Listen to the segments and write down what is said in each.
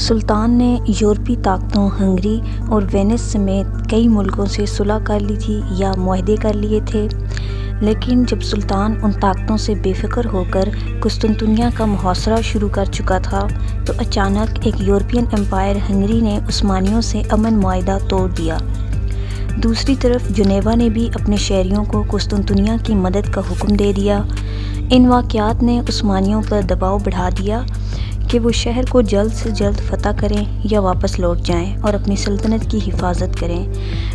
سلطان نے یورپی طاقتوں ہنگری اور وینس سمیت کئی ملکوں سے صلح کر لی تھی یا معاہدے کر لیے تھے، لیکن جب سلطان ان طاقتوں سے بے فکر ہو کر قسطنطنیہ کا محاصرہ شروع کر چکا تھا تو اچانک ایک یورپین امپائر ہنگری نے عثمانیوں سے امن معاہدہ توڑ دیا۔ دوسری طرف جنیوا نے بھی اپنے شہریوں کو قسطنطنیہ کی مدد کا حکم دے دیا۔ ان واقعات نے عثمانیوں پر دباؤ بڑھا دیا کہ وہ شہر کو جلد سے جلد فتح کریں یا واپس لوٹ جائیں اور اپنی سلطنت کی حفاظت کریں،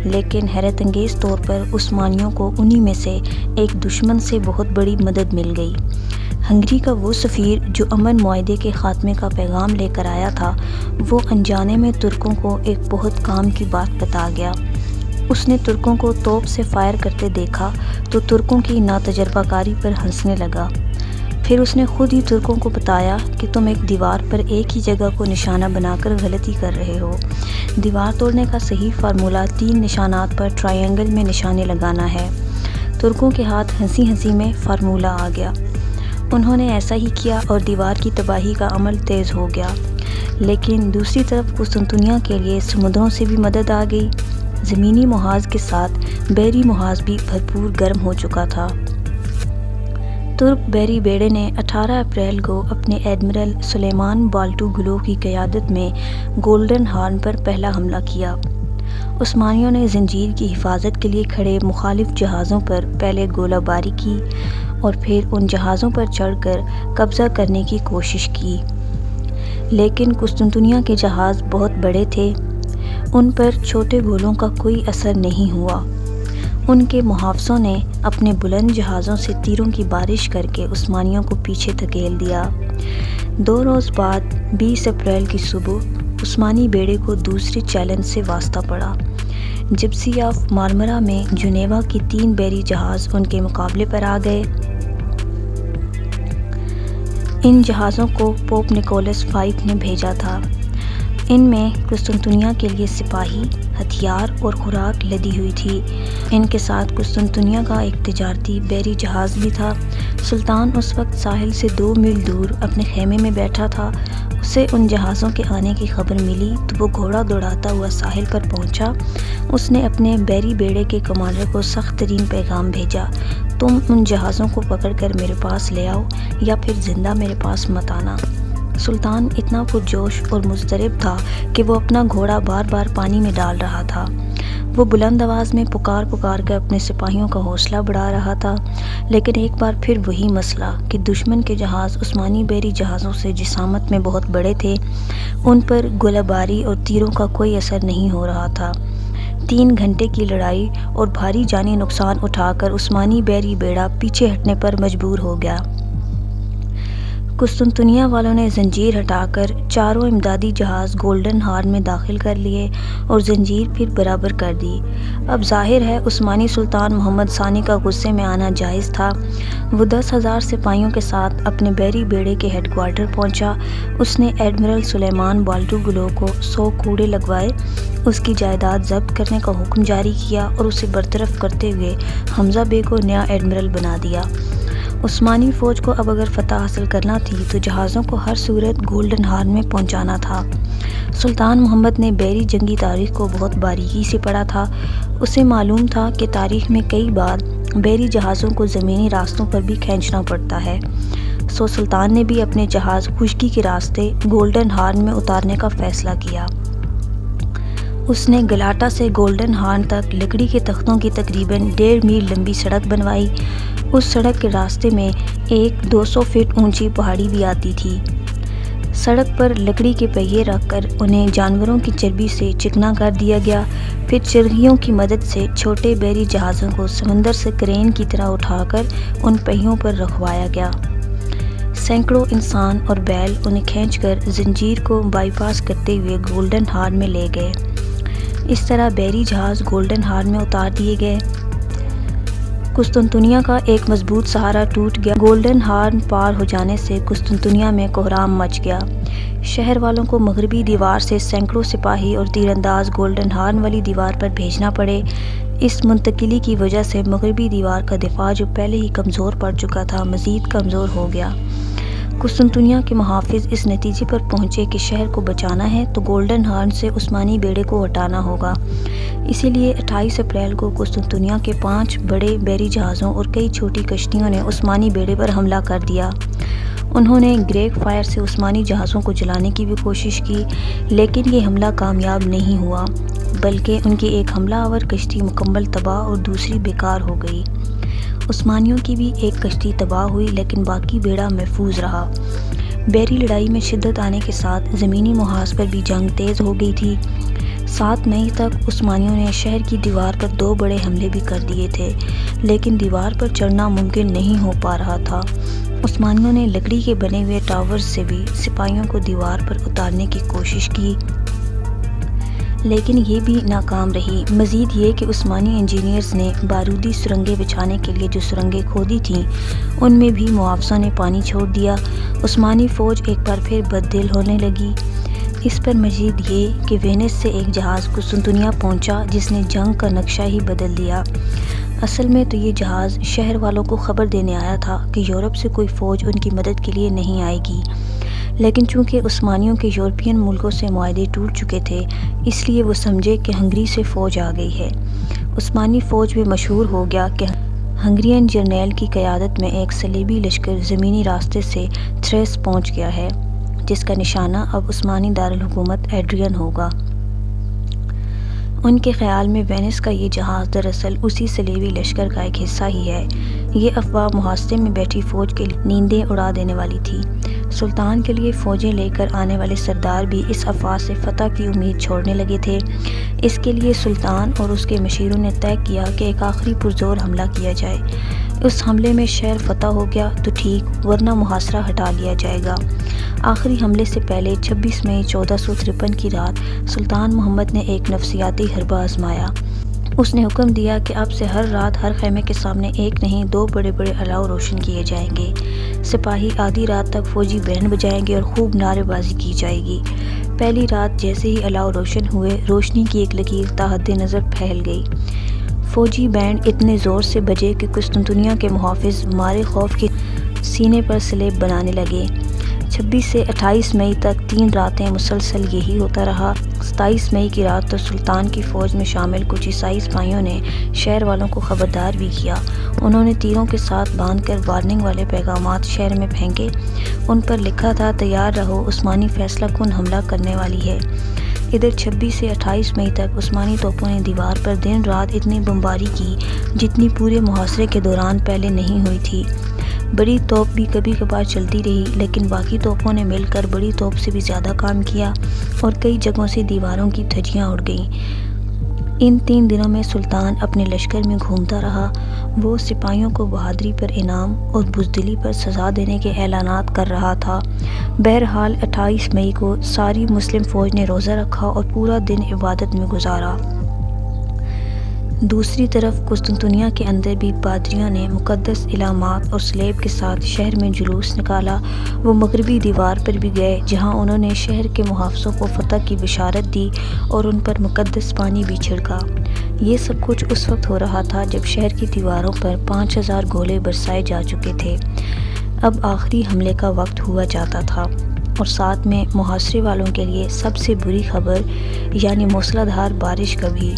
لیکن حیرت انگیز طور پر عثمانیوں کو انہی میں سے ایک دشمن سے بہت بڑی مدد مل گئی۔ ہنگری کا وہ سفیر جو امن معاہدے کے خاتمے کا پیغام لے کر آیا تھا، وہ انجانے میں ترکوں کو ایک بہت کام کی بات بتا گیا۔ اس نے ترکوں کو توپ سے فائر کرتے دیکھا تو ترکوں کی ناتجربہ کاری پر ہنسنے لگا۔ پھر اس نے خود ہی ترکوں کو بتایا کہ تم ایک دیوار پر ایک ہی جگہ کو نشانہ بنا کر غلطی کر رہے ہو۔ دیوار توڑنے کا صحیح فارمولہ 3 نشانات پر ٹرائی اینگل میں نشانے لگانا ہے۔ ترکوں کے ہاتھ ہنسی ہنسی میں فارمولہ آ گیا۔ انہوں نے ایسا ہی کیا اور دیوار کی تباہی کا عمل تیز ہو گیا۔ لیکن دوسری طرف قسطنطنیہ کے لیے سمندروں سے بھی مدد آ گئی۔ زمینی محاذ کے ساتھ بحری محاذ بھی بھرپور گرم ہو چکا تھا۔ ترک بحری بیڑے نے 18 اپریل کو اپنے ایڈمرل سلیمان بالٹوگلو کی قیادت میں گولڈن ہارن پر پہلا حملہ کیا۔ عثمانیوں نے زنجیر کی حفاظت کے لیے کھڑے مخالف جہازوں پر پہلے گولہ باری کی اور پھر ان جہازوں پر چڑھ کر قبضہ کرنے کی کوشش کی، لیکن قسطنطنیہ کے جہاز بہت بڑے تھے، ان پر چھوٹے گولوں کا کوئی اثر نہیں ہوا۔ ان کے محافظوں نے اپنے بلند جہازوں سے تیروں کی بارش کر کے عثمانیوں کو پیچھے دھکیل دیا۔ 2 روز بعد 20 اپریل کی صبح عثمانی بیڑے کو دوسرے چیلنج سے واسطہ پڑا۔ جپسی آف مارمرا میں جنیوا کی 3 بحری جہاز ان کے مقابلے پر آ گئے۔ ان جہازوں کو پوپ نکولس V نے بھیجا تھا۔ ان میں قسطنطنیہ کے لیے سپاہی، ہتھیار اور خوراک لدی ہوئی تھی۔ ان کے ساتھ قسطنطنیہ کا ایک تجارتی بحری جہاز بھی تھا۔ سلطان اس وقت ساحل سے 2 میل دور اپنے خیمے میں بیٹھا تھا۔ اسے ان جہازوں کے آنے کی خبر ملی تو وہ گھوڑا دوڑاتا ہوا ساحل پر پہنچا۔ اس نے اپنے بحری بیڑے کے کمانڈر کو سخت ترین پیغام بھیجا، تم ان جہازوں کو پکڑ کر میرے پاس لے آؤ یا پھر زندہ میرے پاس مت آنا۔ سلطان اتنا پرجوش اور مضطرب تھا کہ وہ اپنا گھوڑا بار بار پانی میں ڈال رہا تھا۔ وہ بلند آواز میں پکار کر اپنے سپاہیوں کا حوصلہ بڑھا رہا تھا، لیکن ایک بار پھر وہی مسئلہ کہ دشمن کے جہاز عثمانی بحری جہازوں سے جسامت میں بہت بڑے تھے، ان پر گولہ باری اور تیروں کا کوئی اثر نہیں ہو رہا تھا۔ 3 گھنٹے کی لڑائی اور بھاری جانی نقصان اٹھا کر عثمانی بحری بیڑا پیچھے ہٹنے پر مجبور ہو گیا۔ قسطنطنیہ والوں نے زنجیر ہٹا کر 4 امدادی جہاز گولڈن ہارن میں داخل کر لیے اور زنجیر پھر برابر کر دی۔ اب ظاہر ہے عثمانی سلطان محمد ثانی کا غصے میں آنا جائز تھا۔ وہ 10,000 سپاہیوں کے ساتھ اپنے بحری بیڑے کے ہیڈ کوارٹر پہنچا۔ اس نے ایڈمرل سلیمان بالٹوگلو کو 100 کوڑے لگوائے، اس کی جائیداد ضبط کرنے کا حکم جاری کیا اور اسے برطرف کرتے ہوئے حمزہ بے کو نیا ایڈمرل بنا دیا۔ عثمانی فوج کو اب اگر فتح حاصل کرنا تھی تو جہازوں کو ہر صورت گولڈن ہارن میں پہنچانا تھا۔ سلطان محمد نے بحری جنگی تاریخ کو بہت باریکی سے پڑھا تھا۔ اسے معلوم تھا کہ تاریخ میں کئی بار بحری جہازوں کو زمینی راستوں پر بھی کھینچنا پڑتا ہے، سو سلطان نے بھی اپنے جہاز خشکی کے راستے گولڈن ہارن میں اتارنے کا فیصلہ کیا۔ اس نے گلاٹا سے گولڈن ہارن تک لکڑی کے تختوں کی تقریباً 1.5 میل لمبی سڑک بنوائی۔ اس سڑک کے راستے میں ایک 200 فٹ اونچی پہاڑی بھی آتی تھی۔ سڑک پر لکڑی کے پہیے رکھ کر انہیں جانوروں کی چربی سے چکنا کر دیا گیا، پھر چرخیوں کی مدد سے چھوٹے بحری جہازوں کو سمندر سے کرین کی طرح اٹھا کر ان پہیوں پر رکھوایا گیا۔ سینکڑوں انسان اور بیل انہیں کھینچ کر زنجیر کو بائی پاس کرتے ہوئے گولڈن ہارن میں لے گئے۔ اس طرح بحری جہاز گولڈن ہارن میں اتار دیے گئے۔ قسطنطنیہ کا ایک مضبوط سہارا ٹوٹ گیا۔ گولڈن ہارن پار ہو جانے سے قسطنطنیہ میں کوہرام مچ گیا۔ شہر والوں کو مغربی دیوار سے سینکڑوں سپاہی اور تیر انداز گولڈن ہارن والی دیوار پر بھیجنا پڑے۔ اس منتقلی کی وجہ سے مغربی دیوار کا دفاع جو پہلے ہی کمزور پڑ چکا تھا، مزید کمزور ہو گیا۔ قسطنطنیہ کے محافظ اس نتیجے پر پہنچے کہ شہر کو بچانا ہے تو گولڈن ہارن سے عثمانی بیڑے کو ہٹانا ہوگا۔ اسی لیے 28 اپریل کو قسطنطنیہ کے 5 بڑے بحری جہازوں اور کئی چھوٹی کشتیوں نے عثمانی بیڑے پر حملہ کر دیا۔ انہوں نے گریگ فائر سے عثمانی جہازوں کو جلانے کی بھی کوشش کی، لیکن یہ حملہ کامیاب نہیں ہوا، بلکہ ان کی ایک حملہ آور کشتی مکمل تباہ اور دوسری بیکار ہو گئی۔ عثمانیوں کی بھی ایک کشتی تباہ ہوئی، لیکن باقی بیڑا محفوظ رہا۔ بحری لڑائی میں شدت آنے کے ساتھ زمینی محاذ پر بھی جنگ تیز ہو گئی تھی۔ 7 مئی تک عثمانیوں نے شہر کی دیوار پر 2 بڑے حملے بھی کر دیے تھے، لیکن دیوار پر چڑھنا ممکن نہیں ہو پا رہا تھا۔ عثمانیوں نے لکڑی کے بنے ہوئے ٹاورز سے بھی سپاہیوں کو دیوار پر اتارنے کی کوشش کی، لیکن یہ بھی ناکام رہی۔ مزید یہ کہ عثمانی انجینئرز نے بارودی سرنگیں بچھانے کے لیے جو سرنگیں کھودی تھیں، ان میں بھی محافظوں نے پانی چھوڑ دیا۔ عثمانی فوج ایک بار پھر بددل ہونے لگی۔ اس پر مزید یہ کہ وینس سے ایک جہاز قسطنطنیہ پہنچا جس نے جنگ کا نقشہ ہی بدل دیا۔ اصل میں تو یہ جہاز شہر والوں کو خبر دینے آیا تھا کہ یورپ سے کوئی فوج ان کی مدد کے لیے نہیں آئے گی، لیکن چونکہ عثمانیوں کے یورپین ملکوں سے معاہدے ٹوٹ چکے تھے، اس لیے وہ سمجھے کہ ہنگری سے فوج آ گئی ہے۔ عثمانی فوج میں مشہور ہو گیا کہ ہنگرین جرنیل کی قیادت میں ایک صلیبی لشکر زمینی راستے سے تھریس پہنچ گیا ہے، جس کا نشانہ اب عثمانی دارالحکومت ایڈرین ہوگا۔ ان کے خیال میں وینس کا یہ جہاز دراصل اسی صلیبی لشکر کا ایک حصہ ہی ہے۔ یہ افواہ محاصرے میں بیٹھی فوج کی نیندیں اڑا دینے والی تھی۔ سلطان کے لیے فوجیں لے کر آنے والے سردار بھی اس افواہ سے فتح کی امید چھوڑنے لگے تھے۔ اس کے لیے سلطان اور اس کے مشیروں نے طے کیا کہ ایک آخری پرزور حملہ کیا جائے۔ اس حملے میں شہر فتح ہو گیا تو ٹھیک، ورنہ محاصرہ ہٹا لیا جائے گا۔ آخری حملے سے پہلے 26 مئی 1453 کی رات سلطان محمد نے ایک نفسیاتی حربہ آزمایا۔ اس نے حکم دیا کہ اب سے ہر رات ہر خیمے کے سامنے ایک نہیں 2 بڑے بڑے الاؤ روشن کیے جائیں گے۔ سپاہی آدھی رات تک فوجی بینڈ بجائیں گے اور خوب نعرے بازی کی جائے گی۔ پہلی رات جیسے ہی الاؤ روشن ہوئے، روشنی کی ایک لکیر تا حد نظر پھیل گئی۔ فوجی بینڈ اتنے زور سے بجے کہ قسطنطنیہ کے محافظ مارے خوف کے سینے پر سلیب بنانے لگے۔ 26 سے 28 مئی تک 3 راتیں مسلسل یہی ہوتا رہا۔ 27 مئی کی رات تو سلطان کی فوج میں شامل کچھ عیسائی سپاہیوں نے شہر والوں کو خبردار بھی کیا۔ انہوں نے تیروں کے ساتھ باندھ کر وارننگ والے پیغامات شہر میں پھینکے۔ ان پر لکھا تھا، تیار رہو، عثمانی فیصلہ کن حملہ کرنے والی ہے۔ ادھر 26 سے 28 مئی تک عثمانی توپوں نے دیوار پر دن رات اتنی بمباری کی جتنی پورے محاصرے کے دوران پہلے نہیں ہوئی تھی۔ بڑی توپ بھی کبھی کبھار چلتی رہی، لیکن باقی توپوں نے مل کر بڑی توپ سے بھی زیادہ کام کیا اور کئی جگہوں سے دیواروں کی دھجیاں اڑ گئیں۔ ان 3 دنوں میں سلطان اپنے لشکر میں گھومتا رہا۔ وہ سپاہیوں کو بہادری پر انعام اور بزدلی پر سزا دینے کے اعلانات کر رہا تھا۔ بہرحال 28 مئی کو ساری مسلم فوج نے روزہ رکھا اور پورا دن عبادت میں گزارا۔ دوسری طرف قسطنطنیہ کے اندر بھی پادریوں نے مقدس علامات اور سلیب کے ساتھ شہر میں جلوس نکالا۔ وہ مغربی دیوار پر بھی گئے، جہاں انہوں نے شہر کے محافظوں کو فتح کی بشارت دی اور ان پر مقدس پانی بھی چھڑکا۔ یہ سب کچھ اس وقت ہو رہا تھا جب شہر کی دیواروں پر 5000 گولے برسائے جا چکے تھے۔ اب آخری حملے کا وقت ہوا جاتا تھا، اور ساتھ میں محاصرے والوں کے لیے سب سے بری خبر یعنی موسلا دھار بارش کا بھی۔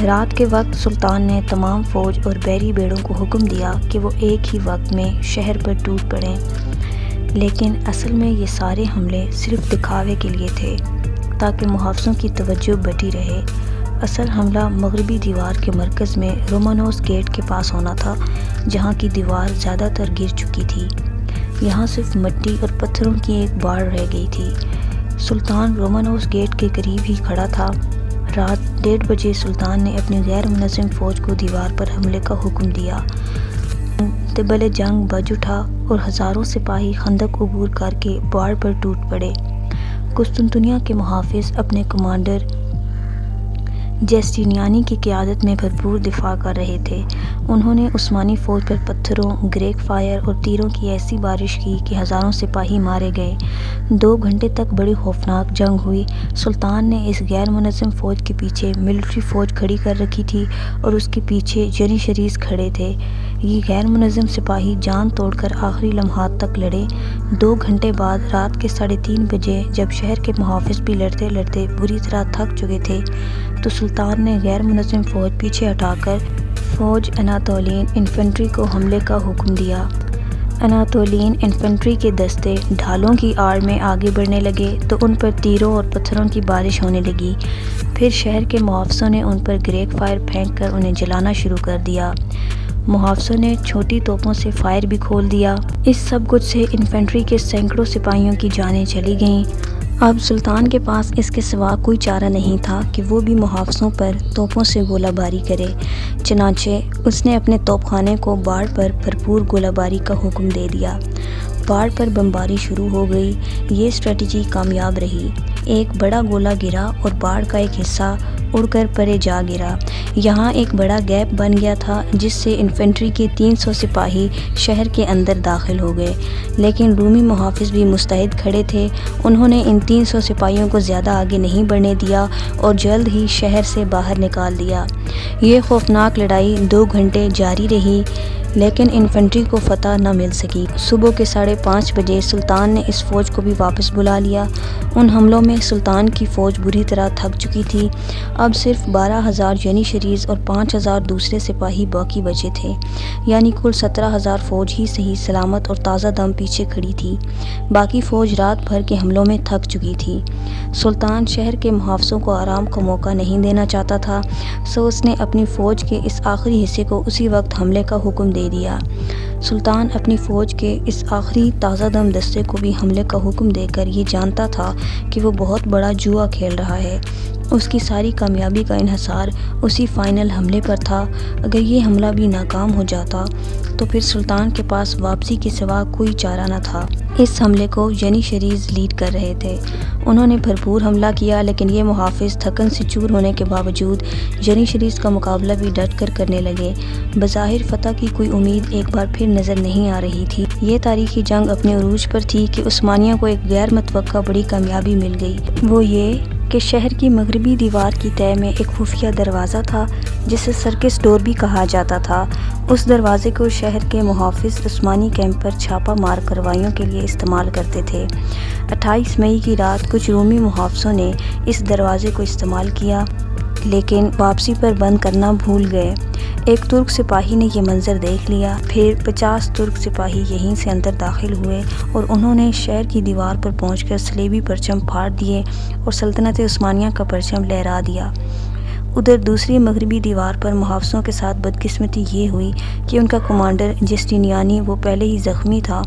رات کے وقت سلطان نے تمام فوج اور بحری بیڑوں کو حکم دیا کہ وہ ایک ہی وقت میں شہر پر ٹوٹ پڑیں، لیکن اصل میں یہ سارے حملے صرف دکھاوے کے لیے تھے تاکہ محافظوں کی توجہ بٹی رہے۔ اصل حملہ مغربی دیوار کے مرکز میں رومانوس گیٹ کے پاس ہونا تھا، جہاں کی دیوار زیادہ تر گر چکی تھی۔ یہاں صرف مٹی اور پتھروں کی ایک باڑ رہ گئی تھی۔ سلطان رومانوس گیٹ کے قریب ہی کھڑا تھا۔ رات 1:30 بجے سلطان نے اپنی غیر منظم فوج کو دیوار پر حملے کا حکم دیا۔ طبل جنگ بج اٹھا اور ہزاروں سپاہی خندق عبور کر کے باڑ پر ٹوٹ پڑے۔ قسطنطنیہ کے محافظ اپنے کمانڈر جسٹینیانی کی قیادت میں بھرپور دفاع کر رہے تھے۔ انہوں نے عثمانی فوج پر پتھروں، گریگ فائر اور تیروں کی ایسی بارش کی کہ ہزاروں سپاہی مارے گئے۔ 2 گھنٹے تک بڑی خوفناک جنگ ہوئی۔ سلطان نے اس غیر منظم فوج کے پیچھے ملٹری فوج کھڑی کر رکھی تھی اور اس کے پیچھے جنیشریز کھڑے تھے۔ یہ غیر منظم سپاہی جان توڑ کر آخری لمحات تک لڑے۔ 2 گھنٹے بعد رات کے 3:30 بجے جب شہر کے محافظ بھی لڑتے لڑتے بری طرح تھک چکے تھے تو سلطان نے غیر منظم فوج پیچھے ہٹا کر فوج اناطولین انفنٹری کو حملے کا حکم دیا۔ اناطولین انفنٹری کے دستے ڈھالوں کی آڑ میں آگے بڑھنے لگے تو ان پر تیروں اور پتھروں کی بارش ہونے لگی۔ پھر شہر کے محافظوں نے ان پر گریگ فائر پھینک کر انہیں جلانا شروع کر دیا۔ محافظوں نے چھوٹی توپوں سے فائر بھی کھول دیا۔ اس سب کچھ سے انفنٹری کے سینکڑوں سپاہیوں کی جانیں چلی گئیں۔ اب سلطان کے پاس اس کے سوا کوئی چارہ نہیں تھا کہ وہ بھی محافظوں پر توپوں سے گولہ باری کرے۔ چنانچہ اس نے اپنے توپ خانے کو باڑ پر بھرپور گولہ باری کا حکم دے دیا۔ باڑ پر بمباری شروع ہو گئی۔ یہ اسٹریٹجی کامیاب رہی۔ ایک بڑا گولہ گرا اور باڑ کا ایک حصہ اڑ کر پرے جا گرا۔ یہاں ایک بڑا گیپ بن گیا تھا جس سے انفنٹری کے 300 سپاہی شہر کے اندر داخل ہو گئے، لیکن رومی محافظ بھی مستعد کھڑے تھے۔ انہوں نے ان 300 سپاہیوں کو زیادہ آگے نہیں بڑھنے دیا اور جلد ہی شہر سے باہر نکال دیا۔ یہ خوفناک لڑائی 2 گھنٹے جاری رہی لیکن انفنٹری کو فتح نہ مل سکی۔ صبح کے 5:30 بجے سلطان نے اس فوج کو بھی واپس بلا لیا۔ ان حملوں میں سلطان کی فوج بری طرح تھک چکی تھی۔ اب صرف 12,000 جنیشریز اور 5,000 دوسرے سپاہی باقی بچے تھے، یعنی کل 17,000 فوج ہی صحیح سلامت اور تازہ دم پیچھے کھڑی تھی۔ باقی فوج رات بھر کے حملوں میں تھک چکی تھی۔ سلطان شہر کے محافظوں کو آرام کا موقع نہیں دینا چاہتا تھا، سو اس نے اپنی فوج کے اس آخری حصے کو اسی وقت حملے کا حکم دے دیا۔ سلطان اپنی فوج کے اس آخری تازہ دم دستے کو بھی حملے کا حکم دے کر یہ جانتا تھا کہ وہ بہت بڑا جوا کھیل رہا ہے۔ اس کی ساری کامیابی کا انحصار اسی فائنل حملے پر تھا۔ اگر یہ حملہ بھی ناکام ہو جاتا تو پھر سلطان کے پاس واپسی کے سوا کوئی چارہ نہ تھا۔ اس حملے کو جنیشریز لیڈ کر رہے تھے۔ انہوں نے بھرپور حملہ کیا لیکن یہ محافظ تھکن سے چور ہونے کے باوجود جنیشریز کا مقابلہ بھی ڈٹ کر کرنے لگے۔ بظاہر فتح کی کوئی امید ایک بار پھر نظر نہیں آ رہی تھی۔ یہ تاریخی جنگ اپنے عروج پر تھی کہ عثمانیوں کو ایک غیر متوقع بڑی کامیابی مل گئی۔ وہ یہ کہ شہر کی مغربی دیوار کی تہہ میں ایک خفیہ دروازہ تھا جسے سرکس ڈور بھی کہا جاتا تھا۔ اس دروازے کو شہر کے محافظ عثمانی کیمپ پر چھاپہ مار کارروائیوں کے لیے استعمال کرتے تھے۔ 28 مئی کی رات کچھ رومی محافظوں نے اس دروازے کو استعمال کیا لیکن واپسی پر بند کرنا بھول گئے۔ ایک ترک سپاہی نے یہ منظر دیکھ لیا۔ پھر 50 ترک سپاہی یہیں سے اندر داخل ہوئے اور انہوں نے شہر کی دیوار پر پہنچ کر صلیبی پرچم پھاڑ دیے اور سلطنت عثمانیہ کا پرچم لہرا دیا۔ ادھر دوسری مغربی دیوار پر محافظوں کے ساتھ بدقسمتی یہ ہوئی کہ ان کا کمانڈر جسٹینیانی وہ پہلے ہی زخمی تھا،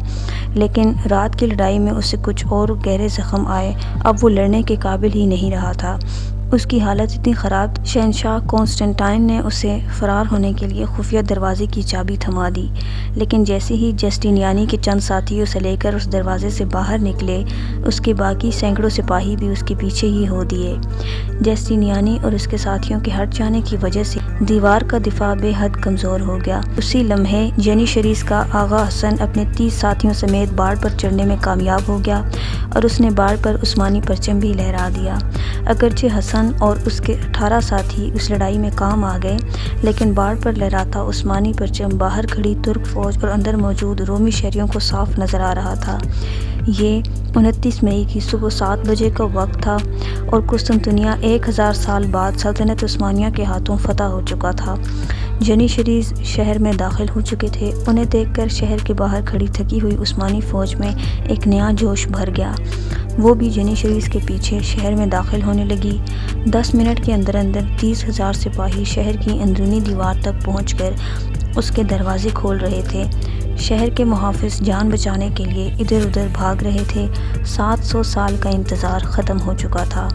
لیکن رات کی لڑائی میں اسے کچھ اور گہرے زخم آئے۔ اب وہ لڑنے کے قابل ہی نہیں رہا تھا۔ اس کی حالت اتنی خراب تھی شہنشاہ کانسٹنٹائن نے اسے فرار ہونے کے لیے خفیہ دروازے کی چابی تھما دی، لیکن جیسے ہی جسٹینیانی کے چند ساتھی اسے لے کر اس دروازے سے باہر نکلے، اس کے باقی سینکڑوں سپاہی بھی اس کے پیچھے ہی ہو دیے۔ جسٹینیانی اور اس کے ساتھیوں کے ہٹ جانے کی وجہ سے دیوار کا دفاع بے حد کمزور ہو گیا۔ اسی لمحے جنیشریز کا آغا حسن اپنے 30 ساتھیوں سمیت باڑ پر چڑھنے میں کامیاب ہو گیا اور اس نے باڑ پر عثمانی پرچم بھی لہرا دیا۔ اگرچہ حسن اور اس کے 18 ساتھی اس لڑائی میں کام آ گئے، لیکن باڑ پر لہراتا عثمانی پرچم باہر کھڑی ترک فوج اور اندر موجود رومی شہریوں کو صاف نظر آ رہا تھا۔ یہ 29 مئی کی صبح 7 بجے کا وقت تھا اور قسطنطنیہ 1000 سال بعد سلطنت عثمانیہ کے ہاتھوں فتح ہو چکا تھا۔ جنیشریز شہر میں داخل ہو چکے تھے۔ انہیں دیکھ کر شہر کے باہر کھڑی تھکی ہوئی عثمانی فوج میں ایک نیا جوش بھر گیا۔ وہ بھی جنیشریز کے پیچھے شہر میں داخل ہونے لگی۔ 10 منٹ کے اندر اندر 30,000 سپاہی شہر کی اندرونی دیوار تک پہنچ کر اس کے دروازے کھول رہے تھے۔ شہر کے محافظ جان بچانے کے لیے ادھر ادھر بھاگ رہے تھے۔ 700 سال کا انتظار ختم ہو چکا تھا۔